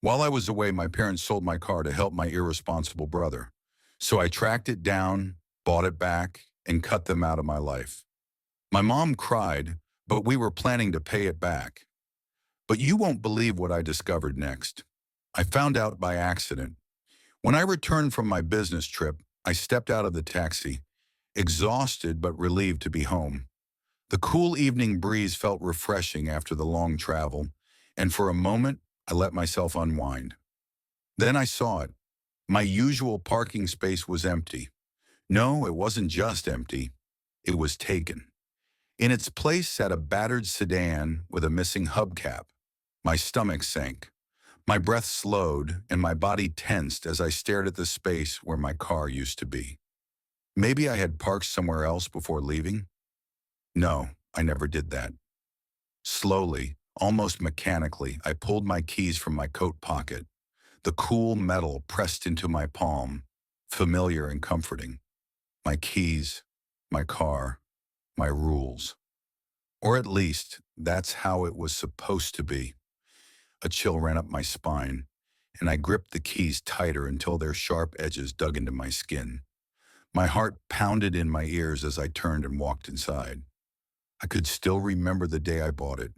While I was away, my parents sold my car to help my irresponsible brother. So I tracked it down, bought it back, and cut them out of my life. My mom cried, but we were planning to pay it back. But you won't believe what I discovered next. I found out by accident. When I returned from my business trip, I stepped out of the taxi, exhausted but relieved to be home. The cool evening breeze felt refreshing after the long travel, and for a moment, I let myself unwind. Then I saw it. My usual parking space was empty. No, it wasn't just empty. It was taken. In its place sat a battered sedan with a missing hubcap. My stomach sank. My breath slowed, and my body tensed as I stared at the space where my car used to be. Maybe I had parked somewhere else before leaving? No, I never did that. Slowly, almost mechanically, I pulled my keys from my coat pocket. The cool metal pressed into my palm, familiar and comforting. My keys, my car, my rules. Or at least, that's how it was supposed to be. A chill ran up my spine, and I gripped the keys tighter until their sharp edges dug into my skin. My heart pounded in my ears as I turned and walked inside. I could still remember the day I bought it,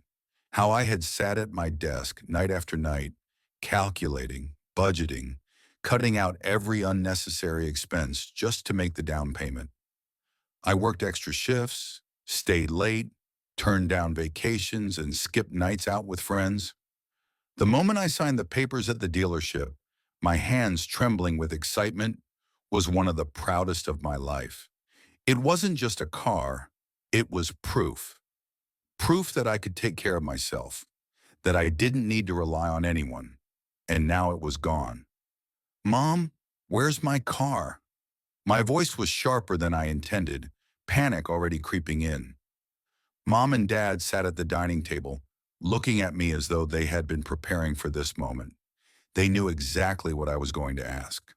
how I had sat at my desk night after night, calculating, budgeting, cutting out every unnecessary expense just to make the down payment. I worked extra shifts, stayed late, turned down vacations, and skipped nights out with friends. The moment I signed the papers at the dealership, my hands trembling with excitement, was one of the proudest of my life. It wasn't just a car, it was proof. Proof that I could take care of myself, that I didn't need to rely on anyone. And now it was gone. Mom, where's my car? My voice was sharper than I intended, panic already creeping in. Mom and Dad sat at the dining table, looking at me as though they had been preparing for this moment. They knew exactly what I was going to ask.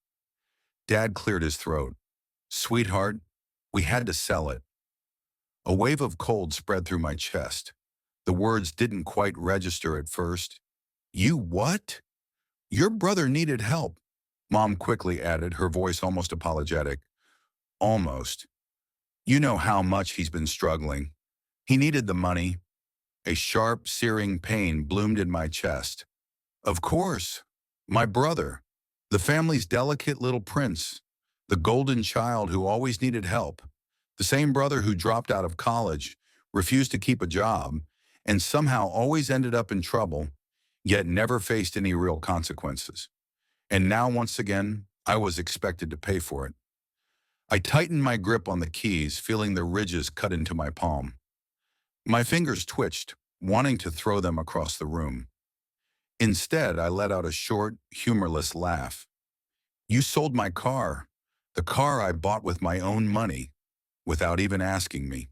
Dad cleared his throat. Sweetheart, we had to sell it. A wave of cold spread through my chest. The words didn't quite register at first. You what? Your brother needed help, Mom quickly added, her voice almost apologetic. Almost. You know how much he's been struggling. He needed the money. A sharp, searing pain bloomed in my chest. Of course. My brother. The family's delicate little prince. The golden child who always needed help. The same brother who dropped out of college, refused to keep a job, and somehow always ended up in trouble, yet never faced any real consequences. And now, once again, I was expected to pay for it. I tightened my grip on the keys, feeling the ridges cut into my palm. My fingers twitched, wanting to throw them across the room. Instead, I let out a short, humorless laugh. You sold my car, the car I bought with my own money, without even asking me.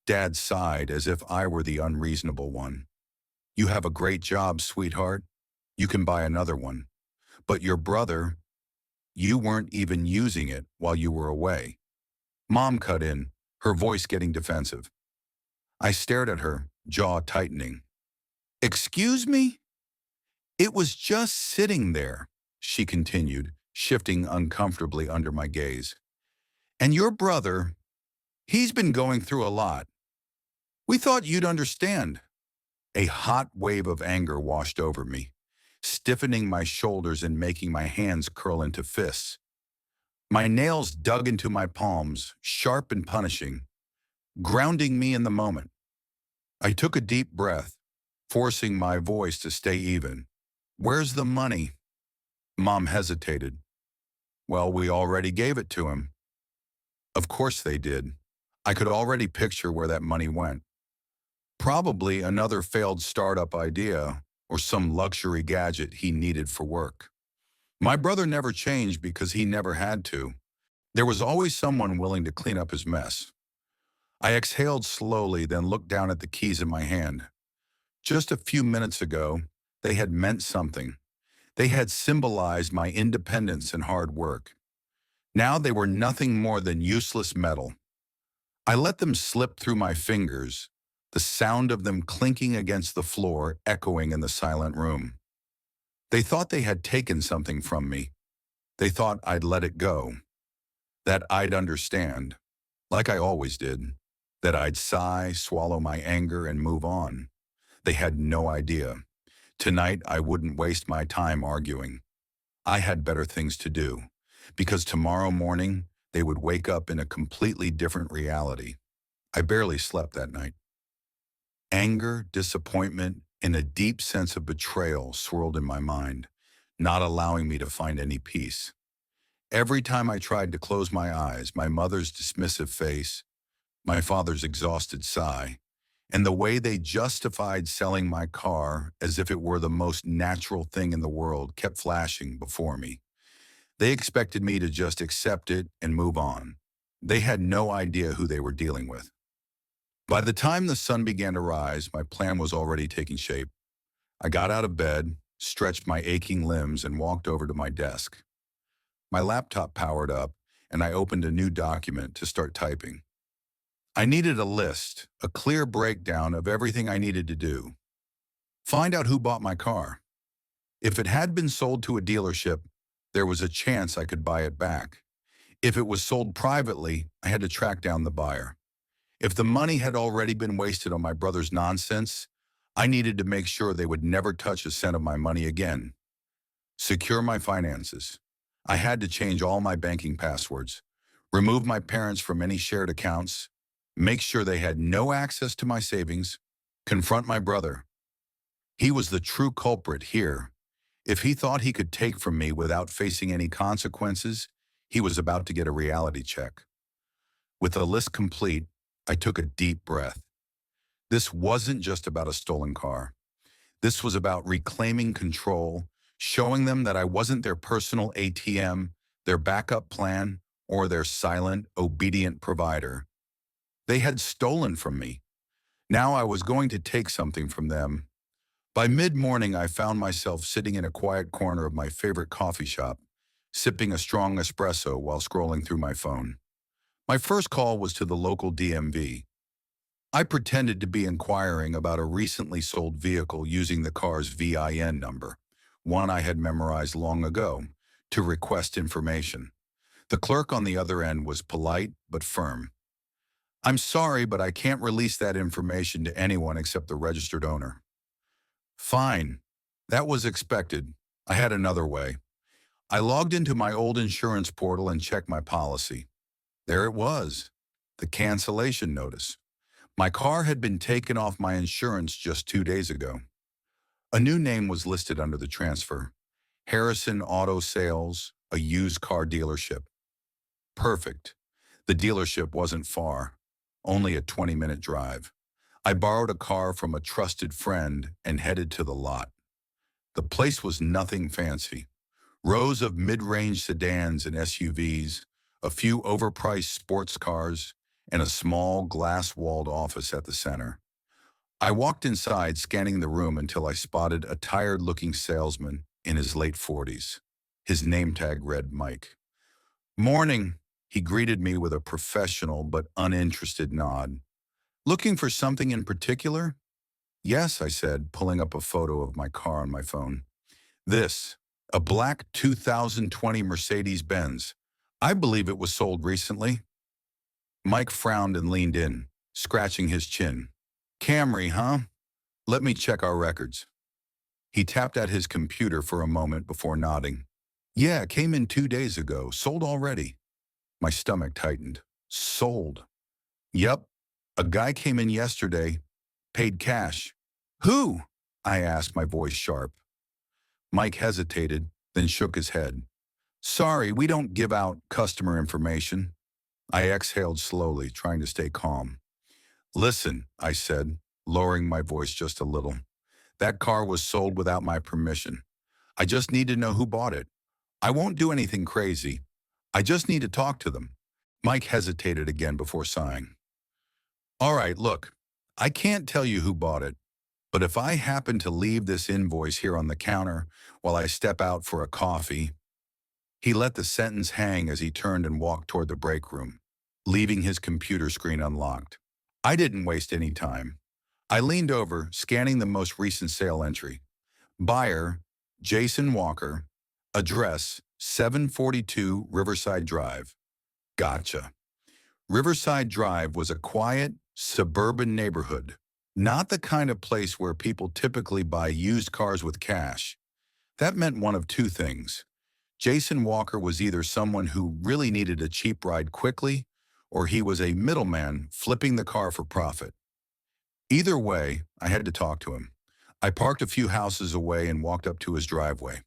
Dad sighed as if I were the unreasonable one. You have a great job, sweetheart. You can buy another one. But your brother, you weren't even using it while you were away. Mom cut in, her voice getting defensive. I stared at her, jaw tightening. Excuse me? It was just sitting there, she continued, shifting uncomfortably under my gaze. And your brother, he's been going through a lot. We thought you'd understand. A hot wave of anger washed over me, stiffening my shoulders and making my hands curl into fists. My nails dug into my palms, sharp and punishing, grounding me in the moment. I took a deep breath, forcing my voice to stay even. Where's the money? Mom hesitated. Well, we already gave it to him. Of course they did. I could already picture where that money went. Probably another failed startup idea or some luxury gadget he needed for work. My brother never changed because he never had to. There was always someone willing to clean up his mess. I exhaled slowly, then looked down at the keys in my hand. Just a few minutes ago, they had meant something. They had symbolized my independence and hard work. Now they were nothing more than useless metal. I let them slip through my fingers, the sound of them clinking against the floor echoing in the silent room. They thought they had taken something from me. They thought I'd let it go, that I'd understand, like I always did, that I'd sigh, swallow my anger, and move on. They had no idea. Tonight, I wouldn't waste my time arguing. I had better things to do, because tomorrow morning, they would wake up in a completely different reality. I barely slept that night. Anger, disappointment, and a deep sense of betrayal swirled in my mind, not allowing me to find any peace. Every time I tried to close my eyes, my mother's dismissive face, my father's exhausted sigh, and the way they justified selling my car as if it were the most natural thing in the world kept flashing before me. They expected me to just accept it and move on. They had no idea who they were dealing with. By the time the sun began to rise, my plan was already taking shape. I got out of bed, stretched my aching limbs, and walked over to my desk. My laptop powered up, and I opened a new document to start typing. I needed a list, a clear breakdown of everything I needed to do. Find out who bought my car. If it had been sold to a dealership, there was a chance I could buy it back. If it was sold privately, I had to track down the buyer. If the money had already been wasted on my brother's nonsense, I needed to make sure they would never touch a cent of my money again. Secure my finances. I had to change all my banking passwords, remove my parents from any shared accounts, make sure they had no access to my savings, confront my brother. He was the true culprit here. If he thought he could take from me without facing any consequences, he was about to get a reality check. With the list complete, I took a deep breath. This wasn't just about a stolen car. This was about reclaiming control, showing them that I wasn't their personal ATM, their backup plan, or their silent, obedient provider. They had stolen from me. Now I was going to take something from them. By mid-morning, I found myself sitting in a quiet corner of my favorite coffee shop, sipping a strong espresso while scrolling through my phone. My first call was to the local DMV. I pretended to be inquiring about a recently sold vehicle using the car's VIN number, one I had memorized long ago, to request information. The clerk on the other end was polite but firm. "I'm sorry, but I can't release that information to anyone except the registered owner." Fine. That was expected. I had another way. I logged into my old insurance portal and checked my policy. There it was, the cancellation notice. My car had been taken off my insurance just 2 days ago. A new name was listed under the transfer. Harrison Auto Sales, a used car dealership. Perfect. The dealership wasn't far, only a 20-minute drive. I borrowed a car from a trusted friend and headed to the lot. The place was nothing fancy. Rows of mid-range sedans and SUVs, a few overpriced sports cars, and a small glass-walled office at the center. I walked inside, scanning the room until I spotted a tired-looking salesman in his late 40s. His name tag read Mike. "Morning," he greeted me with a professional but uninterested nod. "Looking for something in particular?" "Yes," I said, pulling up a photo of my car on my phone. "This, a black 2020 Mercedes-Benz. I believe it was sold recently." Mike frowned and leaned in, scratching his chin. "Camry, huh? Let me check our records." He tapped at his computer for a moment before nodding. "Yeah, came in 2 days ago. Sold already." My stomach tightened. Sold. "Yep. A guy came in yesterday. Paid cash." "Who?" I asked, my voice sharp. Mike hesitated, then shook his head. "Sorry, we don't give out customer information." I exhaled slowly, trying to stay calm. "Listen," I said, lowering my voice just a little. "That car was sold without my permission. I just need to know who bought it. I won't do anything crazy. I just need to talk to them." Mike hesitated again before sighing. "All right, look, I can't tell you who bought it, but if I happen to leave this invoice here on the counter while I step out for a coffee." He let the sentence hang as he turned and walked toward the break room, leaving his computer screen unlocked. I didn't waste any time. I leaned over, scanning the most recent sale entry. Buyer, Jason Walker, address 742 Riverside Drive. Gotcha. Riverside Drive was a quiet, suburban neighborhood, not the kind of place where people typically buy used cars with cash. That meant one of two things. Jason Walker was either someone who really needed a cheap ride quickly, or he was a middleman flipping the car for profit. Either way, I had to talk to him. I parked a few houses away and walked up to his driveway.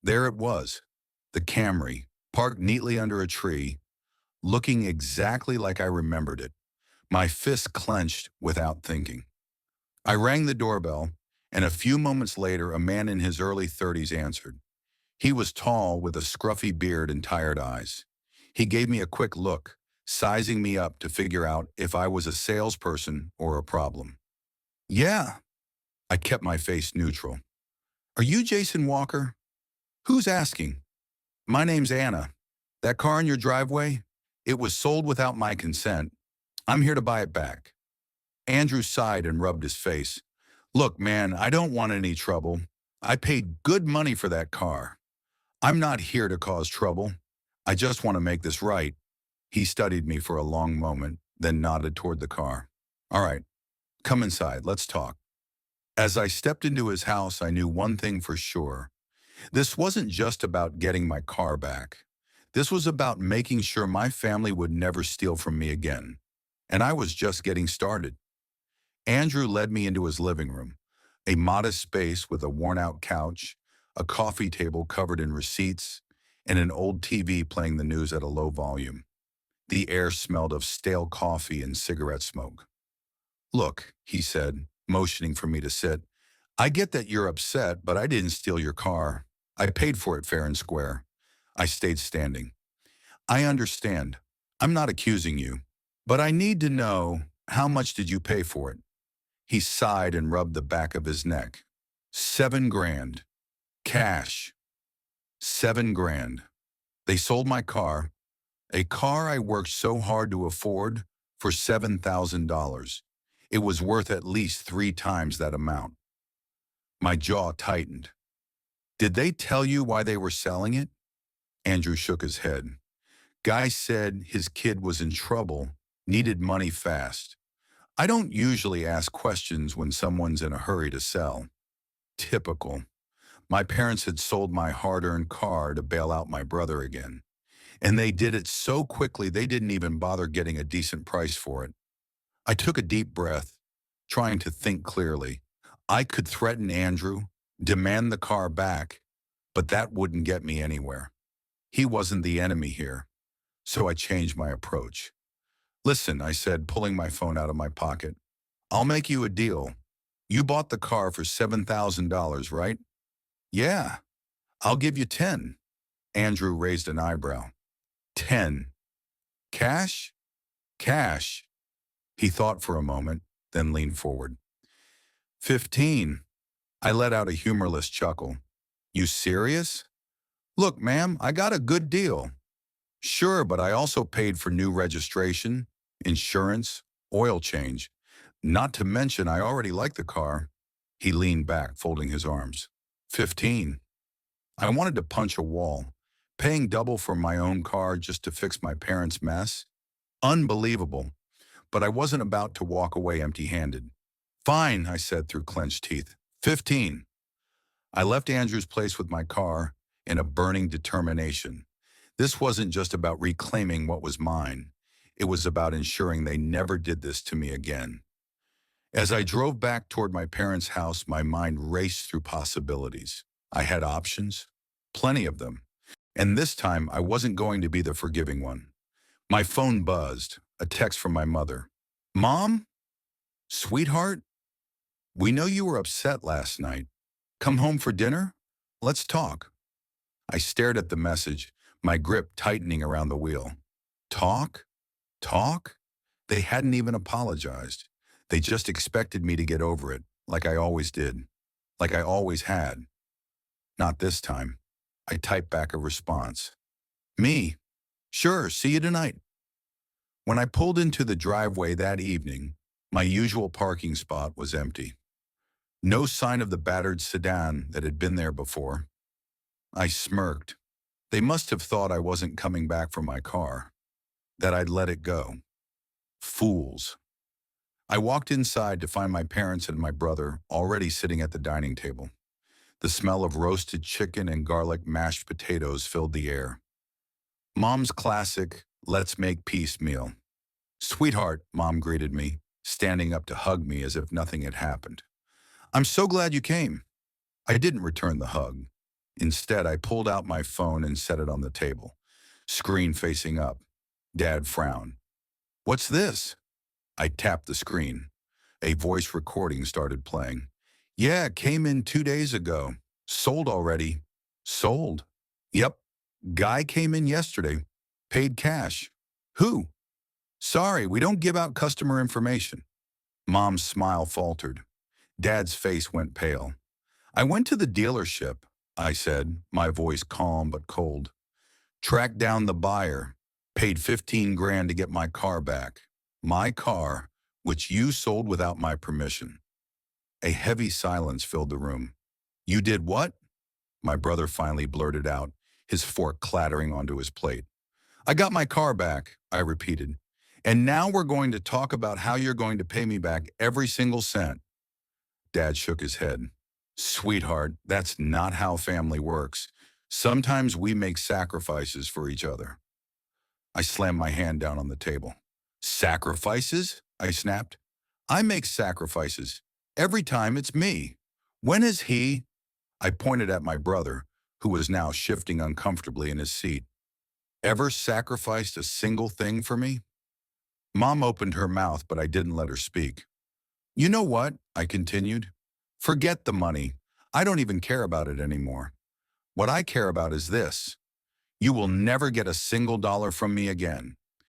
There it was, the Camry, parked neatly under a tree, looking exactly like I remembered it, my fists clenched without thinking. I rang the doorbell, and a few moments later, a man in his early 30s answered. He was tall with a scruffy beard and tired eyes. He gave me a quick look, sizing me up to figure out if I was a salesperson or a problem. Yeah, I kept my face neutral. Are you Jason Walker? Who's asking? My name's Anna. That car in your driveway? It was sold without my consent. I'm here to buy it back. Andrew sighed and rubbed his face. Look, man, I don't want any trouble. I paid good money for that car. I'm not here to cause trouble. I just want to make this right. He studied me for a long moment, then nodded toward the car. All right, come inside, let's talk. As I stepped into his house, I knew one thing for sure. This wasn't just about getting my car back. This was about making sure my family would never steal from me again. And I was just getting started. Andrew led me into his living room, a modest space with a worn-out couch, a coffee table covered in receipts, and an old TV playing the news at a low volume. The air smelled of stale coffee and cigarette smoke. Look, he said, motioning for me to sit. I get that you're upset, but I didn't steal your car. I paid for it fair and square. I stayed standing. I understand. I'm not accusing you. But I need to know, how much did you pay for it? He sighed and rubbed the back of his neck. 7 grand. Cash. 7 grand. They sold my car, a car I worked so hard to afford, for $7,000. It was worth at least 3 times that amount. My jaw tightened. Did they tell you why they were selling it? Andrew shook his head. Guy said his kid was in trouble, needed money fast. I don't usually ask questions when someone's in a hurry to sell. Typical. My parents had sold my hard-earned car to bail out my brother again. And they did it so quickly they didn't even bother getting a decent price for it. I took a deep breath, trying to think clearly. I could threaten Andrew, demand the car back, but that wouldn't get me anywhere. He wasn't the enemy here, so I changed my approach. Listen, I said, pulling my phone out of my pocket. I'll make you a deal. You bought the car for $7,000, right? Yeah, I'll give you 10. Andrew raised an eyebrow. 10. Cash? Cash. He thought for a moment, then leaned forward. 15. I let out a humorless chuckle. You serious? Look, ma'am, I got a good deal. Sure, but I also paid for new registration, insurance, oil change. Not to mention I already like the car. He leaned back, folding his arms. 15. I wanted to punch a wall. Paying double for my own car just to fix my parents' mess? Unbelievable. But I wasn't about to walk away empty-handed. Fine, I said through clenched teeth. 15. I left Andrew's place with my car in a burning determination. This wasn't just about reclaiming what was mine. It was about ensuring they never did this to me again. As I drove back toward my parents' house, my mind raced through possibilities. I had options, plenty of them. And this time, I wasn't going to be the forgiving one. My phone buzzed, a text from my mother. Mom? Sweetheart? We know you were upset last night. Come home for dinner? Let's talk. I stared at the message, my grip tightening around the wheel. Talk? Talk? They hadn't even apologized. They just expected me to get over it, like I always did, like I always had. Not this time. I typed back a response. Me? Sure, see you tonight. When I pulled into the driveway that evening, my usual parking spot was empty. No sign of the battered sedan that had been there before. I smirked. They must have thought I wasn't coming back for my car, that I'd let it go. Fools. I walked inside to find my parents and my brother already sitting at the dining table. The smell of roasted chicken and garlic mashed potatoes filled the air. Mom's classic, let's make peace meal. Sweetheart, Mom greeted me, standing up to hug me as if nothing had happened. I'm so glad you came. I didn't return the hug. Instead, I pulled out my phone and set it on the table, screen facing up. Dad frowned. What's this? I tapped the screen. A voice recording started playing. Yeah, came in 2 days ago. Sold already. Sold? Yep. Guy came in yesterday. Paid cash. Who? Sorry, we don't give out customer information. Mom's smile faltered. Dad's face went pale. I went to the dealership, I said, my voice calm but cold. Tracked down the buyer. Paid 15 grand to get my car back. My car, which you sold without my permission. A heavy silence filled the room. You did what? My brother finally blurted out, his fork clattering onto his plate. I got my car back, I repeated. And now we're going to talk about how you're going to pay me back every single cent. Dad shook his head. Sweetheart, that's not how family works. Sometimes we make sacrifices for each other. I slammed my hand down on the table. Sacrifices? I snapped. I make sacrifices. Every time it's me. When is he? I pointed at my brother, who was now shifting uncomfortably in his seat. Ever sacrificed a single thing for me? Mom opened her mouth, but I didn't let her speak. You know what? I continued. Forget the money. I don't even care about it anymore. What I care about is this. You will never get a single dollar from me again.